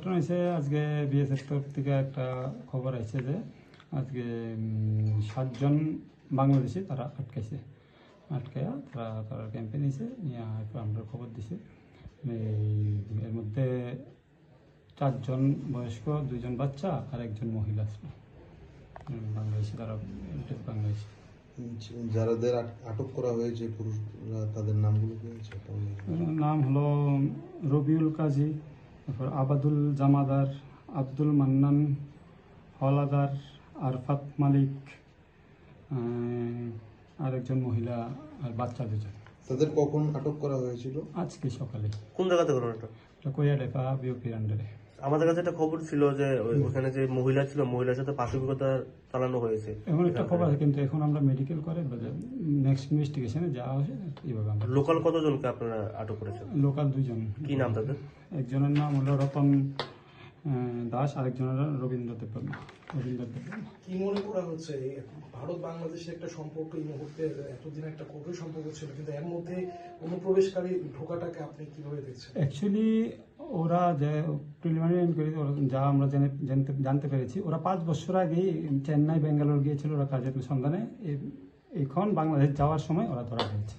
ঘটনা হয়েছে আজকে বিএসএফ তরফ থেকে একটা খবর আছে যে আজকে 7 জন বাংলাদেশি তারা আটকায়া তারা ক্যাম্পে নিয়েছে নিয়ে আমরা খবর দিছে। এর মধ্যে 4 জন বয়স্ক, 2 জন বাচ্চা আর 1 জন মহিলা ছিল বাংলাদেশি। তারা বাংলাদেশি। যারাদের আটক করা হয়েছে পুরুষরা, তাদের নামগুলো কি আছে? নাম হলো রবিউল কাজী, তারপর আবাদুল জামাদার, আব্দুল মান্নান, হলাদার, আরফাত মালিক, আর 1 জন মহিলা আর বাচ্চা 2 জন। তাদের কখন আটক করা হয়েছিল? আজকে সকালে। কোন জায়গাতে ঘটনাটা? কোয়াডেপা বিওপির আন্ডারে। আমাদের কাছে একটা খবর ছিল যে ওখানে যে মহিলা ছিল, মহিলার সাথে পাশবিকতা চালানো হয়েছে। এখন একটা খবর আছে, কিন্তু এখন আমরা মেডিকেল করে নেক্সট ইনভেস্টিগেশনে যাওয়া হয়েছে এইভাবে। আমরা লোকাল কতজনকে আপনারা আটক করেছেন? লোকাল 2 জন। কি নাম তাদের? একজনের নাম হলো রতন দাস, আরেকজনের রবীন্দ্র দেববর্মা। কি মনে করা হচ্ছে ভারত বাংলাদেশের একটা সম্পর্ক এই মুহূর্তে এতদিন একটা কঠোর সম্পর্ক ছিল, কিন্তু এর মধ্যে অনুপ্রবেশকারী ঢোকাটাকে আপনি কিভাবে দেখছেন? অ্যাকচুয়ালি ওরা যে প্রিলিমিনারি ইনকোয়ারি যা আমরা জানতে পেরেছি, ওরা 5 বছর আগেই চেন্নাই বেঙ্গালোর গিয়েছিল ওরা কাজের সন্ধানে। এখন বাংলাদেশ যাওয়ার সময় ওরা ধরা হয়েছে।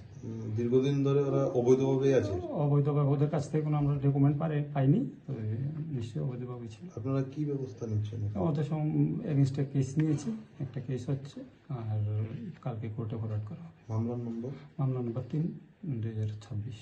দীর্ঘদিন ধরে ওরা অবৈধভাবেই আছে। অবৈধভাবে, ওদের কাছ থেকে কোনো আমরা ডকুমেন্ট পাইনি, তো নিশ্চয়ই অবৈধভাবে ছিল। আপনারা কি ব্যবস্থা নিচ্ছেন? ওদের এগেনস্টে কেস নিয়েছি, একটা কেস হচ্ছে, আর কালকে কোর্টে ফরওয়ার্ড করা হবে। মামলার নম্বর? মামলা নম্বর 3/2026।